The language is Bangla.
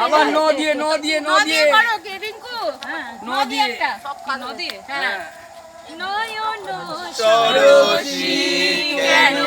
আবার ন দিয়ে করো কে রিঙ্কু ন দিয়ে হ্যাঁ নয়ন সরসী কেন